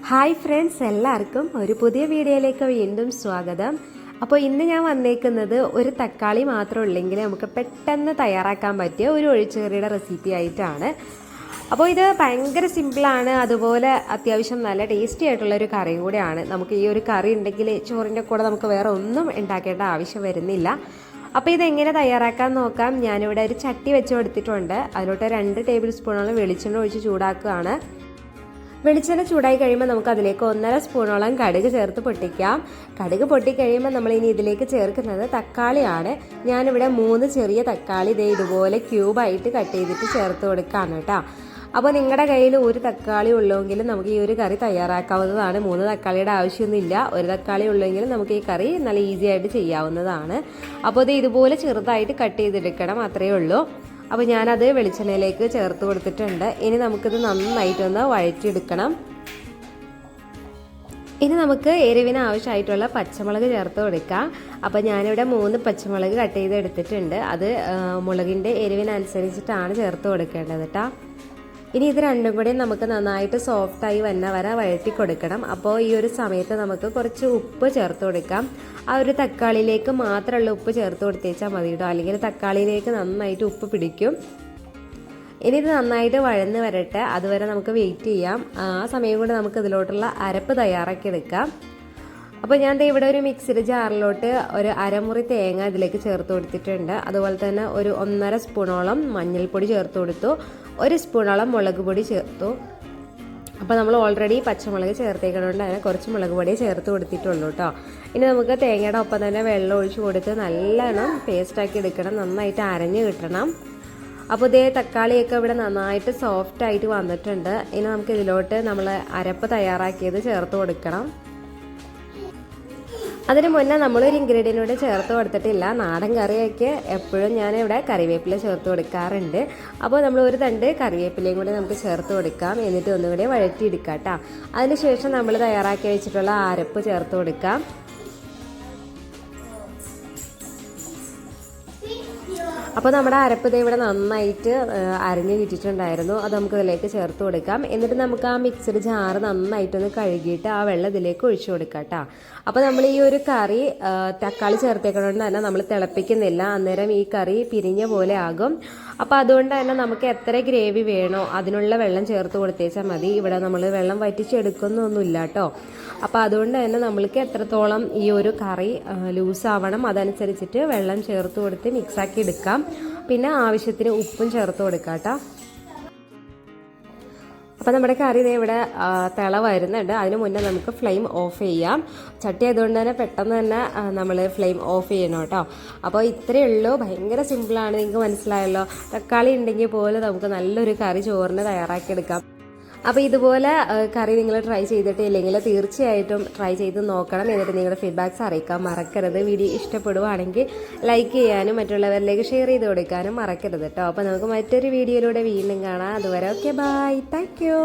Hi friends, എല്ലാവർക്കും ഒരു പുതിയ വീഡിയോയിലേക്ക് വീണ്ടും സ്വാഗതം. അപ്പോൾ ഇന്ന് ഞാൻ വന്നേക്കുന്നത് ഒരു തക്കാളി മാത്രം ഉള്ളെങ്കിൽ നമുക്ക് പെട്ടെന്ന് തയ്യാറാക്കാൻ പറ്റിയ ഒരു ഒഴിച്ചുകറിയുടെ റെസിപ്പി ആയിട്ടാണ്. അപ്പോൾ ഇത് ഭയങ്കര സിമ്പിളാണ്, അതുപോലെ അത്യാവശ്യം നല്ല ടേസ്റ്റി ആയിട്ടുള്ള ഒരു കറിയും കൂടെയാണ്. നമുക്ക് ഈ ഒരു കറി ഉണ്ടെങ്കിൽ ചോറിൻ്റെ കൂടെ നമുക്ക് വേറെ ഒന്നും ഉണ്ടാക്കേണ്ട ആവശ്യം വരുന്നില്ല. അപ്പോൾ ഇതെങ്ങനെ തയ്യാറാക്കാൻ നോക്കാം. ഞാനിവിടെ ഒരു ചട്ടി വെച്ച് കൊടുത്തിട്ടുണ്ട്. അതിലോട്ട് 2 ടേബിൾ സ്പൂണോളം വെളിച്ചെണ്ണ ഒഴിച്ച് ചൂടാക്കുകയാണ്. വെളിച്ചെണ്ണ ചൂടായി കഴിയുമ്പോൾ നമുക്ക് അതിലേക്ക് 1.5 സ്പൂണോളം കടുക് ചേർത്ത് പൊട്ടിക്കാം. കടുക് പൊട്ടിക്കഴിയുമ്പോൾ നമ്മൾ ഇനി ഇതിലേക്ക് ചേർക്കുന്നത് തക്കാളിയാണ്. ഞാനിവിടെ 3 ചെറിയ തക്കാളി ഇതുപോലെ ക്യൂബായിട്ട് കട്ട് ചെയ്തിട്ട് ചേർത്ത് കൊടുക്കുകയാണ് കേട്ടോ. അപ്പോൾ നിങ്ങളുടെ കയ്യിൽ ഒരു തക്കാളി ഉള്ളെങ്കിൽ നമുക്ക് ഈ ഒരു കറി തയ്യാറാക്കാവുന്നതാണ്. 3 തക്കാളിയുടെ ആവശ്യമൊന്നുമില്ല. ഒരു തക്കാളി ഉള്ളെങ്കിൽ നമുക്ക് ഈ കറി നല്ല ഈസി ആയിട്ട് ചെയ്യാവുന്നതാണ്. അപ്പോൾ ഇത് ഇതുപോലെ ചെറുതായിട്ട് കട്ട് ചെയ്തെടുക്കണം, അത്രയേ ഉള്ളൂ. അപ്പോൾ ഞാനത് വെളിച്ചെണ്ണയിലേക്ക് ചേർത്ത് കൊടുത്തിട്ടുണ്ട്. ഇനി നമുക്കിത് നന്നായിട്ടൊന്ന് വഴറ്റിയെടുക്കണം. ഇനി നമുക്ക് എരിവിന് ആവശ്യമായിട്ടുള്ള പച്ചമുളക് ചേർത്ത് കൊടുക്കാം. അപ്പോൾ ഞാനിവിടെ 3 പച്ചമുളക് കട്ട് ചെയ്ത് എടുത്തിട്ടുണ്ട്. അത് മുളകിൻ്റെ എരിവിനനുസരിച്ചിട്ടാണ് ചേർത്ത് കൊടുക്കേണ്ടത് കേട്ടോ. ഇനി ഇത് രണ്ടും കൂടി നമുക്ക് നന്നായിട്ട് സോഫ്റ്റായി വരെ വഴറ്റി കൊടുക്കണം. അപ്പോൾ ഈ ഒരു സമയത്ത് നമുക്ക് കുറച്ച് ഉപ്പ് ചേർത്ത് കൊടുക്കാം. ആ ഒരു തക്കാളിയിലേക്ക് മാത്രമുള്ള ഉപ്പ് ചേർത്ത് കൊടുത്തേച്ചാൽ മതി കേട്ടോ, അല്ലെങ്കിൽ തക്കാളിയിലേക്ക് നന്നായിട്ട് ഉപ്പ് പിടിക്കും. ഇനി ഇത് നന്നായിട്ട് വഴന്ന് വരട്ടെ, അതുവരെ നമുക്ക് വെയിറ്റ് ചെയ്യാം. ആ സമയം കൊണ്ട് നമുക്ക് ഇതിലോട്ടുള്ള അരപ്പ് തയ്യാറാക്കി എടുക്കാം. അപ്പോൾ ഞാൻ ഇവിടെ ഒരു മിക്സിയുടെ ജാറിലോട്ട് ഒരു അരമുറി തേങ്ങ ഇതിലേക്ക് ചേർത്ത് കൊടുത്തിട്ടുണ്ട്. അതുപോലെ തന്നെ ഒരു 1.5 സ്പൂണോളം മഞ്ഞൾപ്പൊടി ചേർത്ത് കൊടുത്തു. 1 സ്പൂണോളം മുളക് പൊടി ചേർത്തു. അപ്പോൾ നമ്മൾ ഓൾറെഡി പച്ചമുളക് ചേർത്തേക്കണോണ്ട് അതിനെ കുറച്ച് മുളക് പൊടി ചേർത്ത് കൊടുത്തിട്ടുള്ളൂ കേട്ടോ. ഇനി നമുക്ക് തേങ്ങയുടെ ഒപ്പം തന്നെ വെള്ളം ഒഴിച്ച് കൊടുത്ത് നല്ലോണം പേസ്റ്റാക്കി എടുക്കണം, നന്നായിട്ട് അരഞ്ഞ് കിട്ടണം. അപ്പോൾ ഇതേ തക്കാളിയൊക്കെ ഇവിടെ നന്നായിട്ട് സോഫ്റ്റായിട്ട് വന്നിട്ടുണ്ട്. ഇനി നമുക്ക് ഇതിലോട്ട് നമ്മൾ അരപ്പ് തയ്യാറാക്കിയത് ചേർത്ത് കൊടുക്കണം. അതിന് മുന്നേ നമ്മളൊരു ഇൻഗ്രീഡിയൻ്റ് ചേർത്ത് കൊടുത്തിട്ടില്ല. നാടൻ കറിയൊക്കെ എപ്പോഴും ഞാനിവിടെ കറിവേപ്പില ചേർത്ത് കൊടുക്കാറുണ്ട്. അപ്പോൾ നമ്മൾ ഒരു തണ്ട് കറിവേപ്പിലയും കൂടി നമുക്ക് ചേർത്ത് കൊടുക്കാം. എന്നിട്ട് ഒന്നുകൂടി വഴറ്റിയെടുക്കാം കേട്ടോ. അതിനുശേഷം നമ്മൾ തയ്യാറാക്കി വെച്ചിട്ടുള്ള അരപ്പ് ചേർത്ത് കൊടുക്കാം. അപ്പോൾ നമ്മുടെ അരപ്പ് ഇവിടെ നന്നായിട്ട് അരിഞ്ഞ് കിട്ടിയിട്ടുണ്ടായിരുന്നു. അത് നമുക്ക് ഇതിലേക്ക് ചേർത്ത് കൊടുക്കാം. എന്നിട്ട് നമുക്ക് ആ മിക്സിയുടെ ജാറ് നന്നായിട്ടൊന്ന് കഴുകിയിട്ട് ആ വെള്ളം ഇതിലേക്ക് ഒഴിച്ചു കൊടുക്കാം കേട്ടോ. അപ്പോൾ നമ്മൾ ഈ ഒരു കറി തക്കാളി ചേർത്തേക്കണോണ്ട് തന്നെ നമ്മൾ തിളപ്പിക്കുന്നില്ല, അന്നേരം ഈ കറി പിരിഞ്ഞ പോലെ ആകും. അപ്പോൾ അതുകൊണ്ട് തന്നെ നമുക്ക് എത്ര ഗ്രേവി വേണോ അതിനുള്ള വെള്ളം ചേർത്ത് കൊടുത്തേച്ചാൽ മതി. ഇവിടെ നമ്മൾ വെള്ളം വറ്റിച്ചെടുക്കുന്നൊന്നുമില്ല കേട്ടോ. അപ്പോൾ അതുകൊണ്ട് തന്നെ നമ്മൾക്ക് എത്രത്തോളം ഈ ഒരു കറി ലൂസാവണം അതനുസരിച്ചിട്ട് വെള്ളം ചേർത്ത് കൊടുത്ത് മിക്സാക്കി എടുക്കാം. പിന്നെ ആവശ്യത്തിന് ഉപ്പും ചേർത്ത് കൊടുക്കാം കേട്ടോ. അപ്പോൾ നമ്മുടെ കറി ഇവിടെ തിള വരുന്നുണ്ട്. അതിന് മുന്നേ നമുക്ക് ഫ്ലെയിം ഓഫ് ചെയ്യാം. ചട്ടി ആയതുകൊണ്ട് തന്നെ പെട്ടെന്ന് തന്നെ നമ്മൾ ഫ്ലെയിം ഓഫ് ചെയ്യണം കേട്ടോ. അപ്പോൾ ഇത്രയേ ഉള്ളൂ, ഭയങ്കര സിമ്പിളാണ്. നിങ്ങൾക്ക് മനസ്സിലായല്ലോ. തക്കാളി ഉണ്ടെങ്കിൽ പോലും നമുക്ക് നല്ലൊരു കറി ചോറിന് തയ്യാറാക്കിയെടുക്കാം. അപ്പോൾ ഇതുപോലെ കറി നിങ്ങൾ ട്രൈ ചെയ്തിട്ടില്ലെങ്കിൽ തീർച്ചയായിട്ടും ട്രൈ ചെയ്ത് നോക്കണം. എന്നിട്ട് നിങ്ങളുടെ ഫീഡ്ബാക്ക്സ് അറിയിക്കാൻ മറക്കരുത്. വീഡിയോ ഇഷ്ടപ്പെടുവാണെങ്കിൽ ലൈക്ക് ചെയ്യാനും മറ്റുള്ളവരിലേക്ക് ഷെയർ ചെയ്ത് കൊടുക്കാനും മറക്കരുത് കേട്ടോ. അപ്പോൾ നമുക്ക് മറ്റൊരു വീഡിയോയിലൂടെ വീണ്ടും കാണാം. അതുവരെ ഓക്കെ, ബൈ, താങ്ക് യു.